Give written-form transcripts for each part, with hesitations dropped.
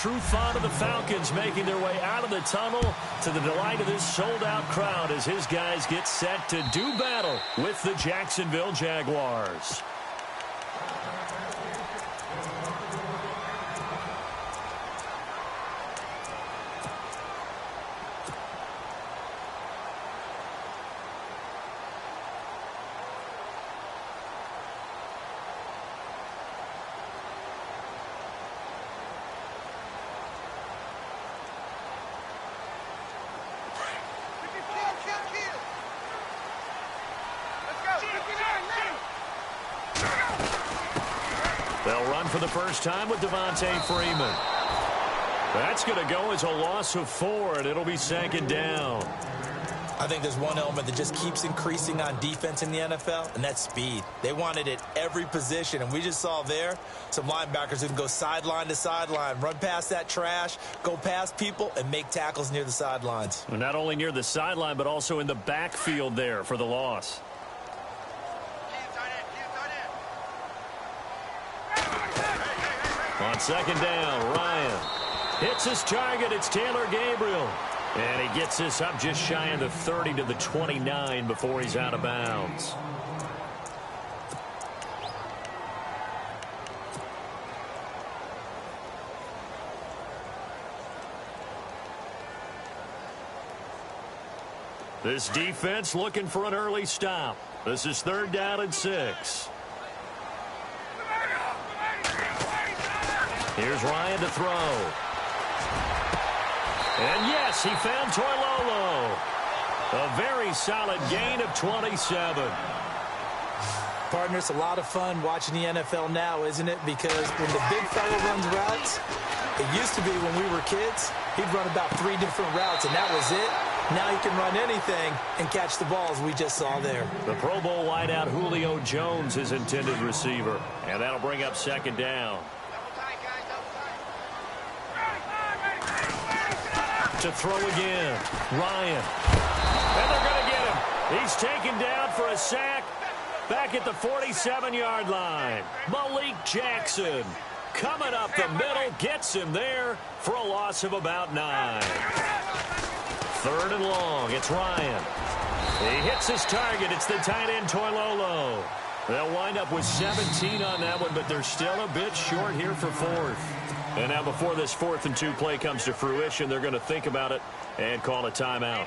true fun of the Falcons making their way out of the tunnel to the delight of this sold-out crowd as his guys get set to do battle with the Jacksonville Jaguars. They'll run for the first time with Devontae Freeman. That's going to go as a loss of 4, and it'll be second down. I think there's one element that just keeps increasing on defense in the NFL, and that's speed. They want it at every position, and we just saw there some linebackers who can go sideline to sideline, run past that trash, go past people, and make tackles near the sidelines. Well, not only near the sideline, but also in the backfield there for the loss. On second down, Ryan hits his target. It's Taylor Gabriel. And he gets this up just shy of the 30 to the 29 before he's out of bounds. This defense looking for an early stop. This is 3rd down and 6. Here's Ryan to throw. And yes, he found Toilolo. A very solid gain of 27. Partner, it's a lot of fun watching the NFL now, isn't it? Because when the big fella runs routes, it used to be when we were kids, he'd run about 3 different routes, and that was it. Now he can run anything and catch the balls we just saw there. The Pro Bowl wideout Julio Jones, his intended receiver. And that'll bring up second down. To throw again, Ryan. And they're going to get him. He's taken down for a sack back at the 47-yard line. Malik Jackson coming up the middle, gets him there for a loss of about 9. 3rd and long, it's Ryan. He hits his target. It's the tight end Toilolo. They'll wind up with 17 on that one, but they're still a bit short here for 4th. And now before this 4th and 2 play comes to fruition, they're going to think about it and call a timeout.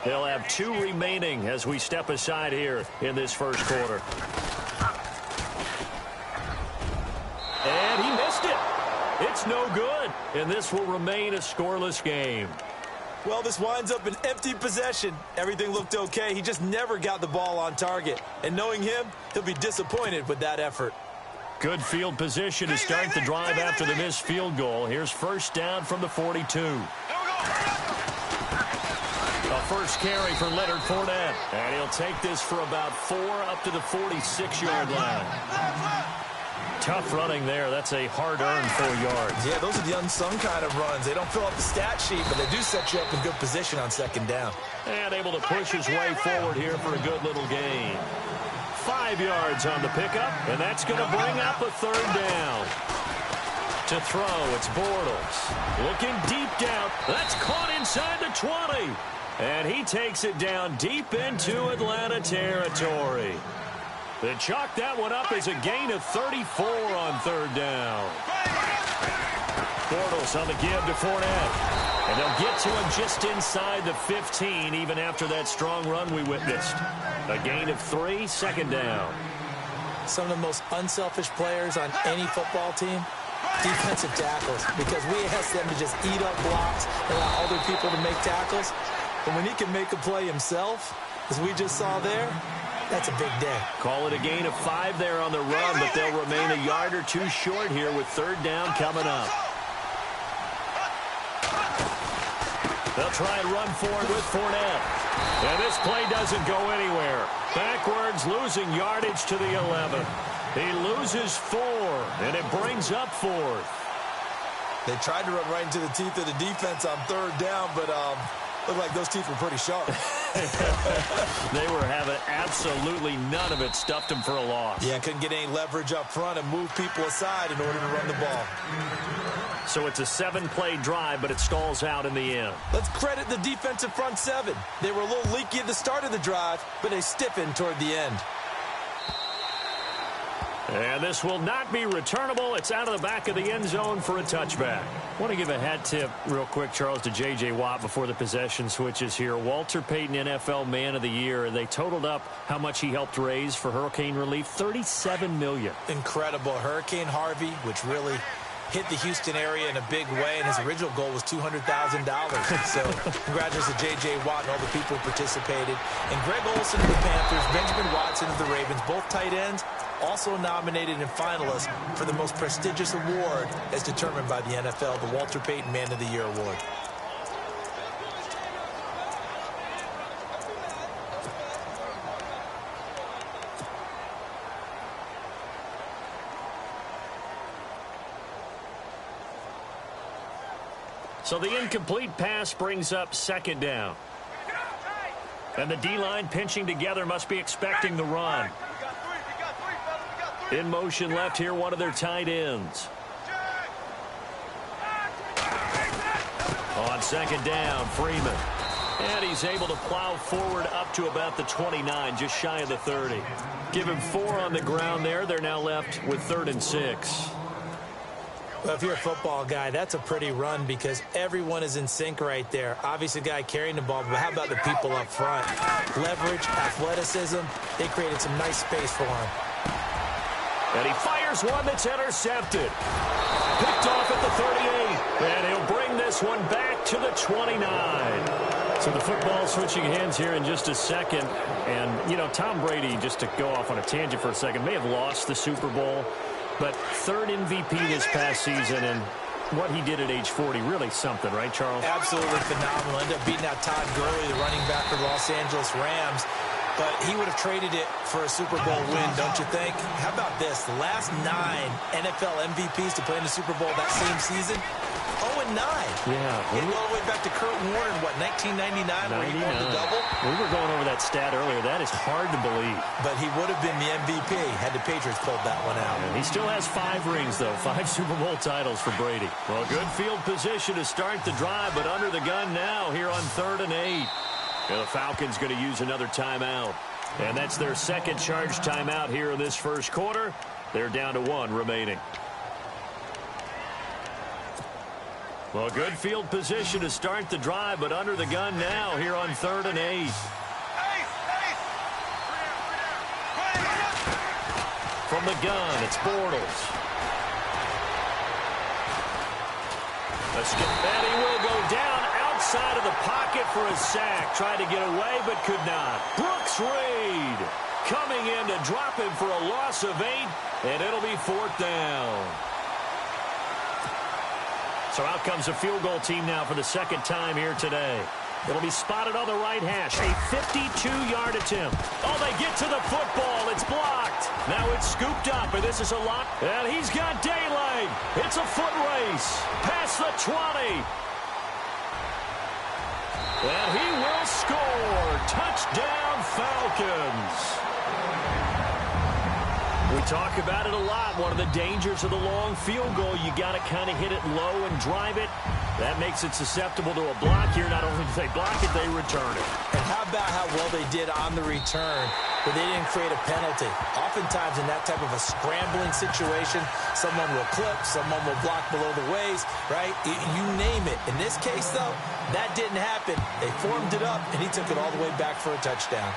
They'll have 2 remaining as we step aside here in this first quarter. And he missed it. It's no good. And this will remain a scoreless game. Well, this winds up an empty possession. Everything looked okay. He just never got the ball on target. And knowing him, he'll be disappointed with that effort. Good field position to start the drive after the missed field goal. Here's first down from the 42. A first carry for Leonard Fournette. And he'll take this for about 4 up to the 46-yard line. Tough running there. That's a hard-earned 4 yards. Yeah, those are the unsung kind of runs. They don't fill up the stat sheet, but they do set you up in good position on second down. And able to push his way forward here for a good little gain. 5 yards on the pickup, and that's going to bring up a 3rd down. To throw, it's Bortles. Looking deep down. That's caught inside the 20. And he takes it down deep into Atlanta territory. They chalk that one up as a gain of 34 on 3rd down. Bortles on the give to Fournette. And they'll get to him just inside the 15, even after that strong run we witnessed. A gain of 3, second down. Some of the most unselfish players on any football team, defensive tackles, because we ask them to just eat up blocks and allow other people to make tackles. But when he can make a play himself, as we just saw there, that's a big day. Call it a gain of 5 there on the run, but they'll remain a yard or 2 short here with 3rd down coming up. They'll try and run forward with Fournette. And this play doesn't go anywhere. Backwards, losing yardage to the 11. He loses 4, and it brings up 4th. They tried to run right into the teeth of the defense on 3rd down, but looked like those teeth were pretty sharp. They were having absolutely none of it. Stuffed them for a loss. Yeah, couldn't get any leverage up front and move people aside in order to run the ball. So it's a 7-play drive, but it stalls out in the end. Let's credit the defensive front seven. They were a little leaky at the start of the drive, but they stiffened toward the end. And this will not be returnable. It's out of the back of the end zone for a touchback. I want to give a hat tip real quick, Charles, to J.J. Watt before the possession switches here. Walter Payton, NFL Man of the Year. They totaled up how much he helped raise for hurricane relief, $37 million. Incredible. Hurricane Harvey, which really hit the Houston area in a big way, and his original goal was $200,000. So congratulations to J.J. Watt and all the people who participated. And Greg Olsen of the Panthers, Benjamin Watson of the Ravens, both tight ends, also nominated and finalists for the most prestigious award as determined by the NFL, the Walter Payton Man of the Year Award. So the incomplete pass brings up second down. And the D-line pinching together must be expecting the run. In motion left here, one of their tight ends. On second down, Freeman. And he's able to plow forward up to about the 29, just shy of the 30. Give him 4 on the ground there. They're now left with 3rd and 6. Well, if you're a football guy, that's a pretty run because everyone is in sync right there. Obviously, the guy carrying the ball, but how about the people up front? Leverage, athleticism, they created some nice space for him. And he fires one that's intercepted. Picked off at the 38. And he'll bring this one back to the 29. So the football switching hands here in just a second. And, you know, Tom Brady, just to go off on a tangent for a second, may have lost the Super Bowl. But 3rd MVP this past season, and what he did at age 40, really something, right, Charles? Absolutely phenomenal. Ended up beating out Todd Gurley, the running back for the Los Angeles Rams. But he would have traded it for a Super Bowl win, don't you think? How about this? The last 9 NFL MVPs to play in the Super Bowl that same season, 0-9. Yeah. Getting all the way back to Kurt Warner in, what, 1999 when he won the double? We were going over that stat earlier. That is hard to believe. But he would have been the MVP had the Patriots pulled that one out. And he still has 5 rings, though. 5 Super Bowl titles for Brady. Well, good field position to start the drive, but under the gun now here on 3rd and 8. And the Falcons going to use another timeout. And that's their second charge timeout here in this first quarter. They're down to 1 remaining. Well, good field position to start the drive, but under the gun now here on 3rd and 8. From the gun, it's Bortles. And he will go down outside of the pocket for a sack. Tried to get away, but could not. Brooks Reed coming in to drop him for a loss of 8, and it'll be 4th down. So out comes a field goal team now for the second time here today. It'll be spotted on the right hash. A 52-yard attempt. Oh, they get to the football. It's blocked. Now it's scooped up, and this is a lot. And he's got daylight. It's a foot race. Past the 20. And he will score. Touchdown, Falcons. We talk about it a lot. One of the dangers of the long field goal, you got to kind of hit it low and drive it. That makes it susceptible to a block here. Not only do they block it, they return it. And how about how well they did on the return, where they didn't create a penalty. Oftentimes in that type of a scrambling situation, someone will clip, someone will block below the waist, right? You name it. In this case, though, that didn't happen. They formed it up, and he took it all the way back for a touchdown.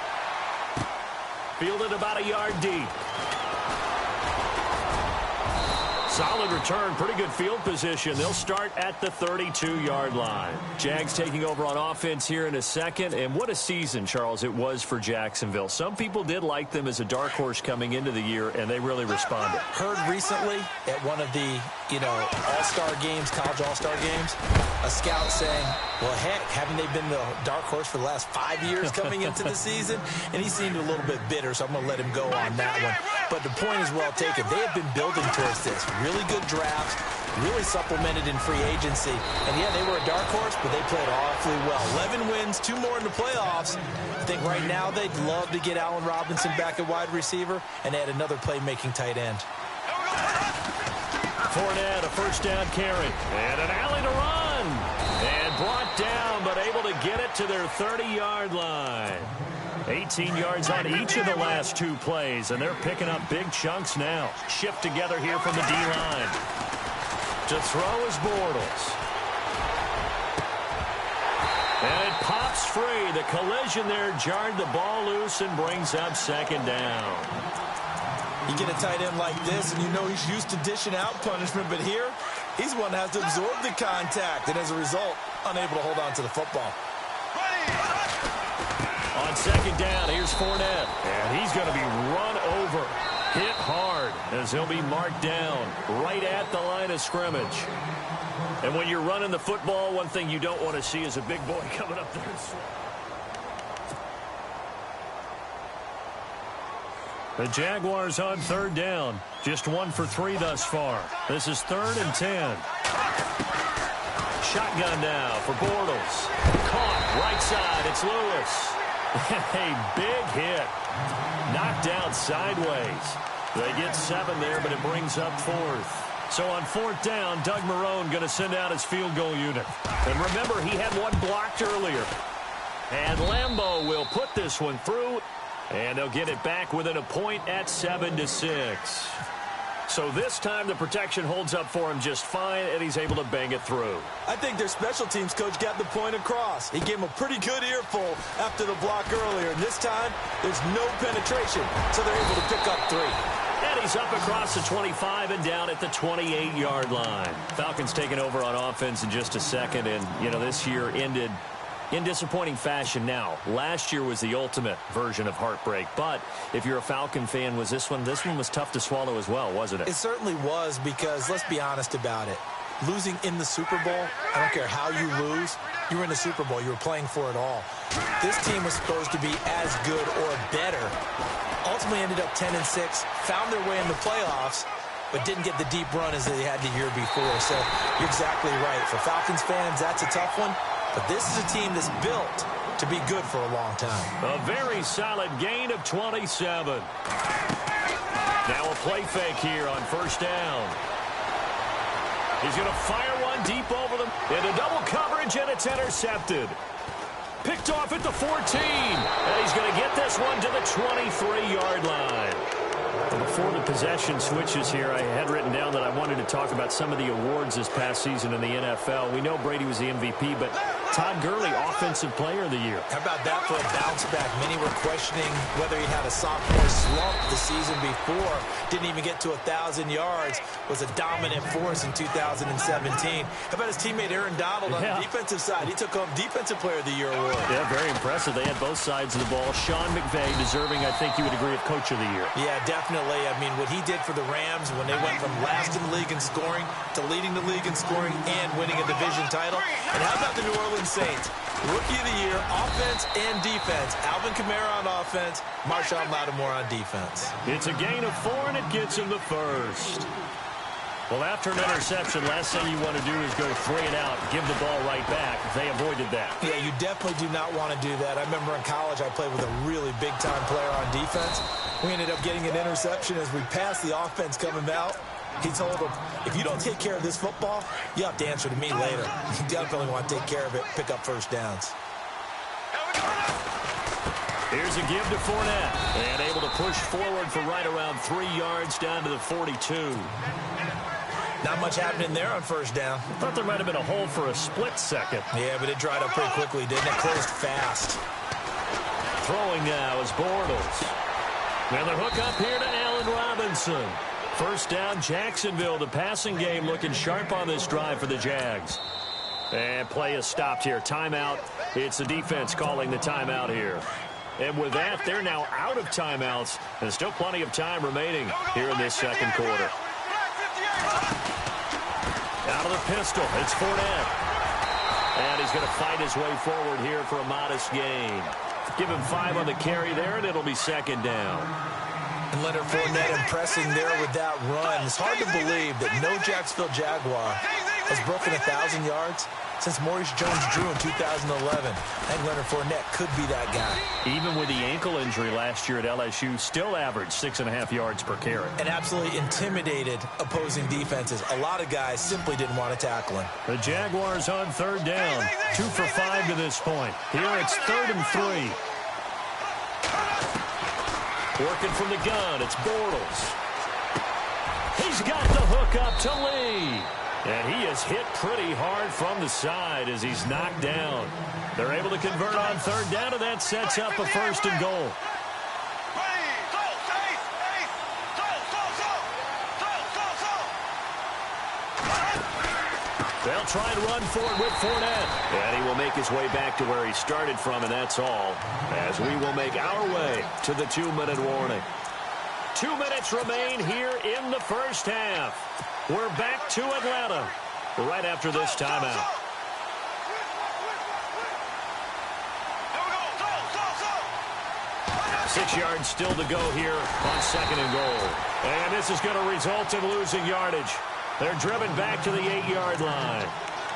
Fielded about a yard deep. Solid return, pretty good field position. They'll start at the 32-yard line. Jags taking over on offense here in a second. And what a season, Charles, it was for Jacksonville. Some people did like them as a dark horse coming into the year, and they really responded. Heard recently at one of the, all-star games, college all-star games, a scout saying, well, heck, haven't they been the dark horse for the last 5 years coming into the season? And he seemed a little bit bitter, so I'm going to let him go on that one. But the point is well taken. They have been building towards this. Really good drafts, really supplemented in free agency. And, yeah, they were a dark horse, but they played awfully well. 11 wins, 2 more in the playoffs. I think right now they'd love to get Allen Robinson back at wide receiver and add another playmaking tight end. Fournette, a first down carry. And an alley to run. And brought down, but able to get it to their 30-yard line. 18 yards on each of the last 2 plays, and they're picking up big chunks now. Shift together here from the D-line. To throw is Bortles. And it pops free. The collision there jarred the ball loose and brings up second down. You get a tight end like this, and you know he's used to dishing out punishment, but here, he's one that has to absorb the contact, and as a result, unable to hold on to the football. On second down, here's Fournette, and he's going to be run over, hit hard, as he'll be marked down right at the line of scrimmage. And when you're running the football, one thing you don't want to see is a big boy coming up there and the Jaguars on third down. Just 1 for 3 thus far. This is 3rd and 10. Shotgun now for Bortles. Caught right side. It's Lewis. A big hit. Knocked down sideways. They get 7 there, but it brings up 4th. So on 4th down, Doug Marrone going to send out his field goal unit. And remember, he had one blocked earlier. And Lambeau will put this one through. And they'll get it back within a point at 7-6. So this time the protection holds up for him just fine, and he's able to bang it through. I think their special teams coach got the point across. He gave him a pretty good earful after the block earlier. And this time, there's no penetration, so they're able to pick up 3. And he's up across the 25 and down at the 28-yard line. Falcons taking over on offense in just a second, and, you know, this year ended in disappointing fashion. Now, last year was the ultimate version of heartbreak, but if you're a Falcon fan, was this one was tough to swallow as well, wasn't it? It certainly was, because let's be honest about it. Losing in the Super Bowl, I don't care how you lose, you were in the Super Bowl, you were playing for it all. This team was supposed to be as good or better. Ultimately ended up 10-6, found their way in the playoffs, but didn't get the deep run as they had the year before. So you're exactly right. For Falcons fans, that's a tough one. But this is a team that's built to be good for a long time. A very solid gain of 27. Now a play fake here on first down. He's going to fire one deep over them into double coverage, and it's intercepted. Picked off at the 14. And he's going to get this one to the 23-yard line. Before the possession switches here, I had written down that I wanted to talk about some of the awards this past season in the NFL. We know Brady was the MVP, but Todd Gurley, Offensive Player of the Year. How about that for a bounce back? Many were questioning whether he had a sophomore slump the season before. Didn't even get to 1,000 yards. Was a dominant force in 2017. How about his teammate Aaron Donald on the defensive side? He took home Defensive Player of the Year award. Yeah, very impressive. They had both sides of the ball. Sean McVay deserving, I think you would agree, of Coach of the Year. Yeah, definitely. I mean, what he did for the Rams when they went from last in the league in scoring to leading the league in scoring and winning a division title. And how about the New Orleans Saints? Rookie of the Year, offense and defense. Alvin Kamara on offense, Marshawn Lattimore on defense. It's a gain of 4, and it gets him the first. Well, after an interception, last thing you want to do is go 3 and out, give the ball right back. They avoided that. Yeah, you definitely do not want to do that. I remember in college I played with a really big-time player on defense. We ended up getting an interception as we passed the offense coming out. He told him, if you don't take care of this football, you have to answer to me later. You definitely want to take care of it, pick up first downs. Here's a give to Fournette. And able to push forward for right around 3 yards down to the 42. Not much happening there on first down. Thought there might have been a hole for a split second. Yeah, but it dried up pretty quickly, didn't it? Closed fast. Throwing now is Bortles. And the hook up here to Allen Robinson. First down, Jacksonville. The passing game looking sharp on this drive for the Jags. And play is stopped here. Timeout. It's the defense calling the timeout here. And with that, they're now out of timeouts. There's still plenty of time remaining here in this second quarter. Out of the pistol, it's Fournette. And he's going to fight his way forward here for a modest gain. Give him 5 on the carry there, and it'll be second down. And Leonard Fournette impressing there with that run. It's hard to believe that no Jacksonville Jaguar has broken 1,000 yards since Maurice Jones-Drew in 2011. I think Leonard Fournette could be that guy. Even with the ankle injury last year at LSU, still averaged 6.5 yards per carry. And absolutely intimidated opposing defenses. A lot of guys simply didn't want to tackle him. The Jaguars on third down. 2 for 5 to this point. Here it's 3rd and 3. Working from the gun, it's Bortles. He's got the hook up to Lee. And he is hit pretty hard from the side as he's knocked down. They're able to convert on third down, and that sets up a 1st and goal. They'll try and run for it with Fournette. And he will make his way back to where he started from, and that's all. As we will make our way to the 2-minute warning. 2 minutes remain here in the first half. We're back to Atlanta right after this timeout. Six yards still to go here on 2nd and goal. And this is going to result in losing yardage. They're driven back to the 8-yard line.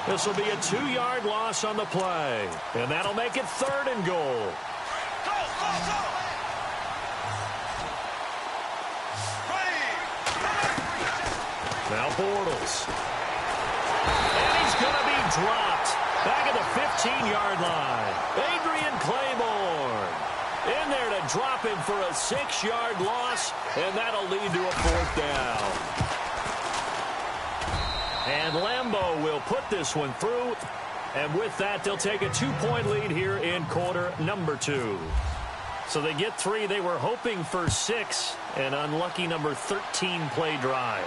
This will be a 2-yard loss on the play. And that'll make it 3rd and goal. Now Bortles. And he's going to be dropped back at the 15-yard line. Adrian Claiborne in there to drop him for a 6-yard loss, and that'll lead to a 4th down. And Lambeau will put this one through, and with that, they'll take a 2-point lead here in quarter number 2. So they get 3. They were hoping for 6, an unlucky number 13 play drive.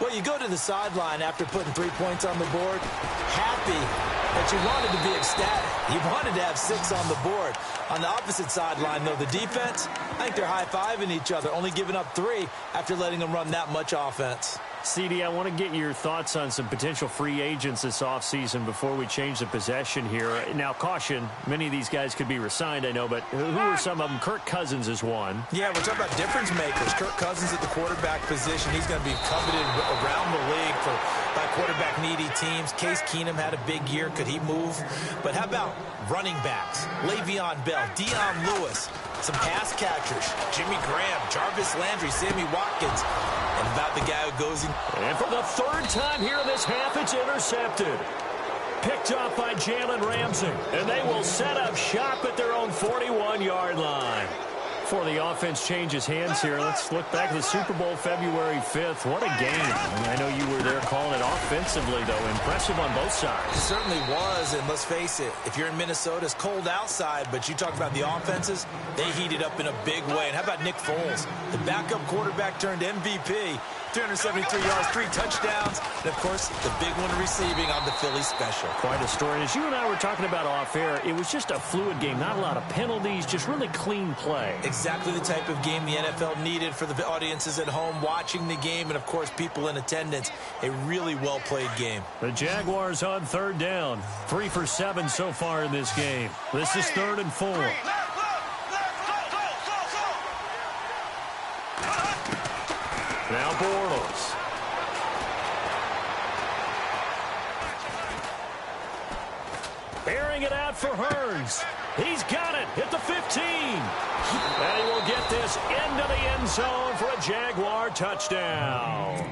Well, you go to the sideline after putting 3 points on the board, happy, but you wanted to be ecstatic. You wanted to have 6 on the board. On the opposite sideline, though, the defense, I think they're high-fiving each other, only giving up 3 after letting them run that much offense. CD, I want to get your thoughts on some potential free agents this offseason before we change the possession here. Now, caution, many of these guys could be re-signed, I know, but who are some of them? Kirk Cousins is one. Yeah, we're talking about difference makers. Kirk Cousins at the quarterback position. He's going to be coveted around the league by quarterback-needy teams. Case Keenum had a big year. Could he move? But how about running backs? Le'Veon Bell, Dion Lewis, some pass catchers, Jimmy Graham, Jarvis Landry, Sammy Watkins, and about the guy who goes in. And for the 3rd time here in this half, it's intercepted. Picked off by Jalen Ramsey. And they will set up shop at their own 41-yard line. Before the offense changes hands here, let's look back at the Super Bowl February 5th. What a game. I know you were there calling it offensively, though. Impressive on both sides. It certainly was, and let's face it, if you're in Minnesota, it's cold outside, but you talk about the offenses, they heated up in a big way. And how about Nick Foles, the backup quarterback turned MVP, 373 yards, 3 touchdowns, and, of course, the big one receiving on the Philly special. Quite a story. As you and I were talking about off-air, it was just a fluid game, not a lot of penalties, just really clean play. Exactly the type of game the NFL needed for the audiences at home watching the game and, of course, people in attendance. A really well-played game. The Jaguars on third down. 3 for 7 so far in this game. This is 3rd and 4. Now Bortles. Airing it out for Hurns. He's got it at the 15. And he will get this into the end zone for a Jaguar touchdown.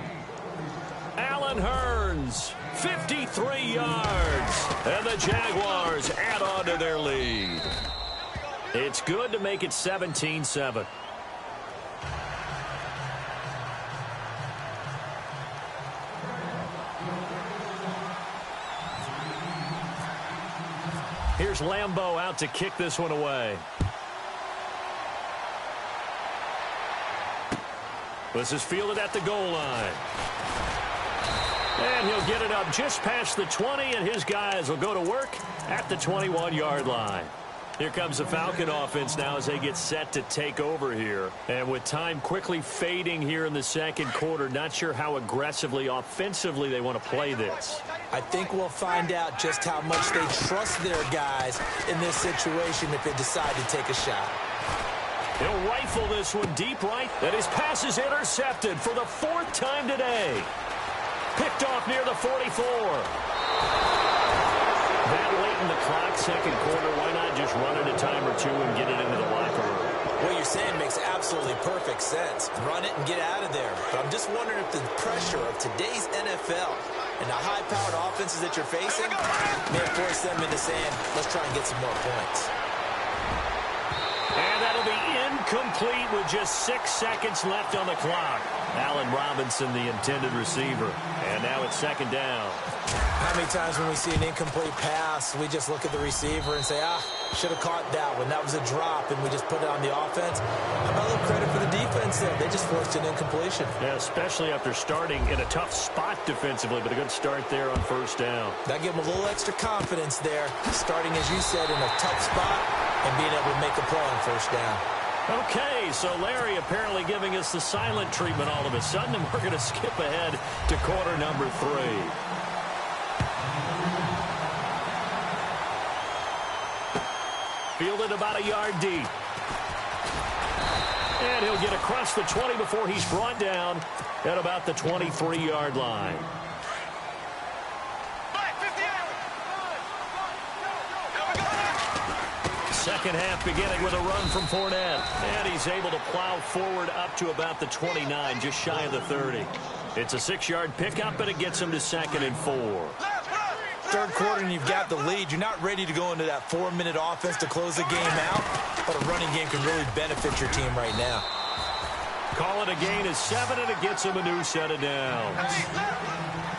Allen Hurns, 53 yards. And the Jaguars add on to their lead. It's good to make it 17-7. Here's Lambeau out to kick this one away. This is fielded at the goal line. And he'll get it up just past the 20, and his guys will go to work at the 21-yard line. Here comes the Falcon offense now as they get set to take over here. And with time quickly fading here in the second quarter, not sure how aggressively, offensively they want to play this. I think we'll find out just how much they trust their guys in this situation if they decide to take a shot. He'll rifle this one deep right, and his pass is intercepted for the 4th time today. Picked off near the 44. That late in the clock, second quarter, why not just run it a time or two and get it into the locker room? What you're saying makes absolutely perfect sense. Run it and get out of there. But I'm just wondering if the pressure of today's NFL and the high-powered offenses that you're facing may force them into saying, let's try and get some more points. And that'll be incomplete with just 6 seconds left on the clock. Allen Robinson, the intended receiver. And now it's second down. How many times when we see an incomplete pass, we just look at the receiver and say, should have caught that one. That was a drop, and we just put it on the offense. How about a little credit for the defense there? They just forced an incompletion. Yeah, especially after starting in a tough spot defensively, but a good start there on first down. That gave them a little extra confidence there, starting, as you said, in a tough spot and being able to make a play on first down. Okay, so Larry apparently giving us the silent treatment all of a sudden, and we're going to skip ahead to quarter number 3. Fielded about a yard deep. And he'll get across the 20 before he's brought down at about the 23-yard line. Second half beginning with a run from Fournette. And he's able to plow forward up to about the 29, just shy of the 30. It's a 6-yard pickup, and it gets him to 2nd and 4. Third quarter and you've got the lead. You're not ready to go into that 4-minute offense to close the game out, but a running game can really benefit your team right now. Call it a gain of 7, and it gets him a new set of downs.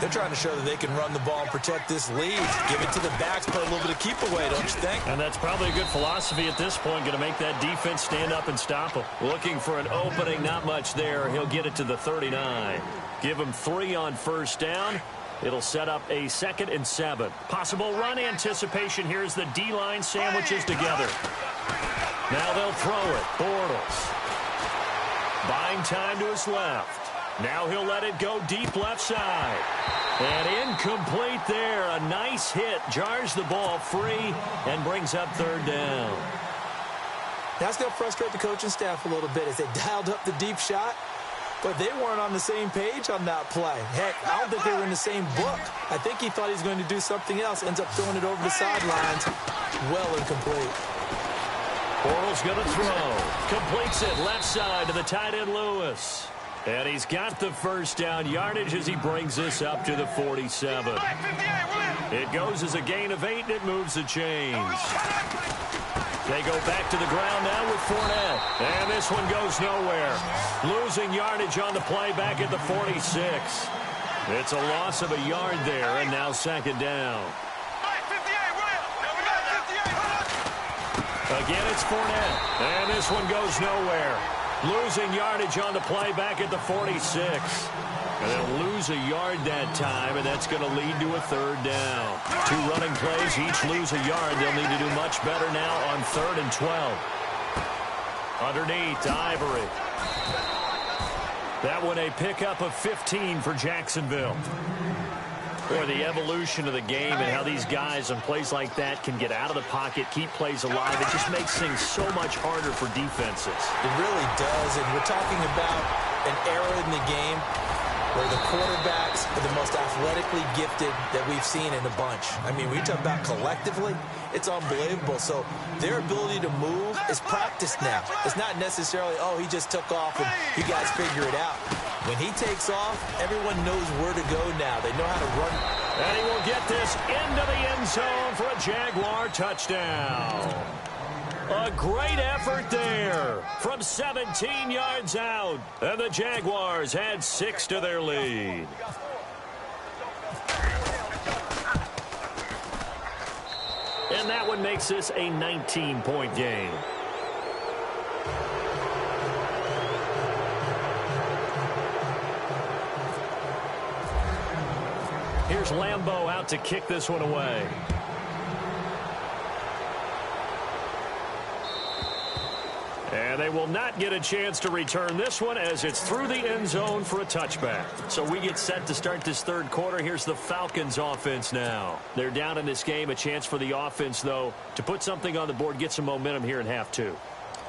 They're trying to show that they can run the ball and protect this lead. Give it to the backs, play a little bit of keep away, don't you think? And that's probably a good philosophy at this point, going to make that defense stand up and stop him. Looking for an opening, not much there. He'll get it to the 39. Give him 3 on first down. It'll set up a 2nd and 7. Possible run anticipation here as the D-line sandwiches together. Now they'll throw it. Bortles. Buying time to his left. Now he'll let it go deep left side. And incomplete there. A nice hit. Jars the ball free and brings up 3rd down. That's going to frustrate the coaching staff a little bit as they dialed up the deep shot. But they weren't on the same page on that play. Heck, I don't think they were in the same book. I think he thought he was going to do something else. Ends up throwing it over the sidelines. Well incomplete. Bortles going to throw. Completes it left side to the tight end Lewis. And he's got the first down yardage as he brings this up to the 47. It goes as a gain of 8, and it moves the chains. They go back to the ground now with Fournette. And this one goes nowhere. Losing yardage on the play back at the 46. It's a loss of a yard there, and now 2nd down. Again, it's Fournette. And this one goes nowhere. Losing yardage on the play back at the 46. And they'll lose a yard that time, and that's going to lead to a 3rd down. 2 running plays, each lose a yard. They'll need to do much better now on 3rd and 12. Underneath to Ivory. That one a pickup of 15 for Jacksonville. Boy, the evolution of the game and how these guys on plays like that can get out of the pocket, keep plays alive, it just makes things so much harder for defenses. It really does, and we're talking about an era in the game where the quarterbacks are the most athletically gifted that we've seen in a bunch. I mean, we talk about collectively, it's unbelievable. So their ability to move is practiced now. It's not necessarily, oh, he just took off and you guys figure it out. When he takes off, everyone knows where to go now. They know how to run. And he will get this into the end zone for a Jaguar touchdown. A great effort there from 17 yards out. And the Jaguars add 6 to their lead. And that one makes this a 19-point game. Here's Lambeau out to kick this one away. And they will not get a chance to return this one as it's through the end zone for a touchback. So we get set to start this 3rd quarter. Here's the Falcons offense now. They're down in this game. A chance for the offense, though, to put something on the board, get some momentum here in half 2.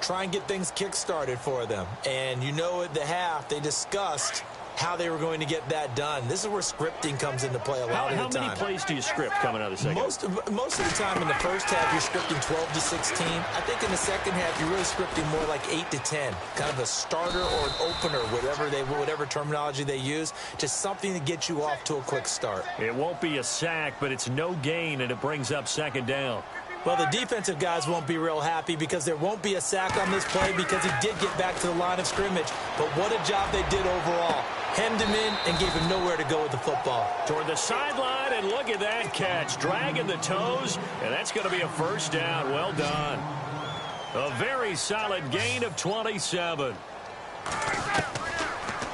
try and get things kick-started for them. And you know at the half, they discussed how they were going to get that done. This is where scripting comes into play a lot of the time. How many plays do you script coming out of the second? Most of the time in the first half, you're scripting 12 to 16. I think in the second half, you're really scripting more like 8 to 10. Kind of a starter or an opener, whatever terminology they use. Just something to get you off to a quick start. It won't be a sack, but it's no gain, and it brings up second down. Well, the defensive guys won't be real happy because there won't be a sack on this play because he did get back to the line of scrimmage. But what a job they did overall. Hemmed him in and gave him nowhere to go with the football. Toward the sideline, and look at that catch. Dragging the toes, and that's going to be a first down. Well done. A very solid gain of 27.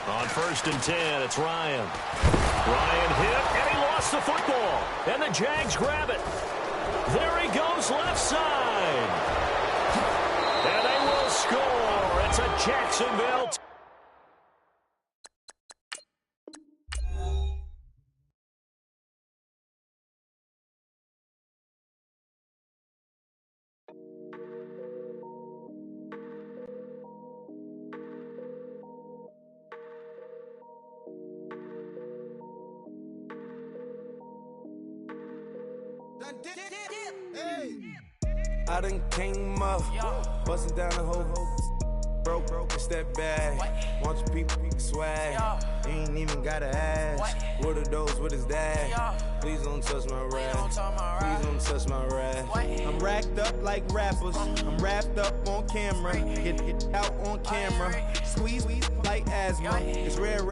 On 1st and 10, it's Ryan. Ryan hit, and he lost the football. And the Jags grab it. There he goes, left side. And they will score. It's a Jacksonville. I done came up, busting down the whole broke, it's that bag. Want your people swag, you ain't even gotta ask. What are those, what is that? Please don't touch my rap, please don't touch my rap. I'm racked up like rappers, I'm wrapped up on camera. Get out on camera, squeeze like asthma. It's rare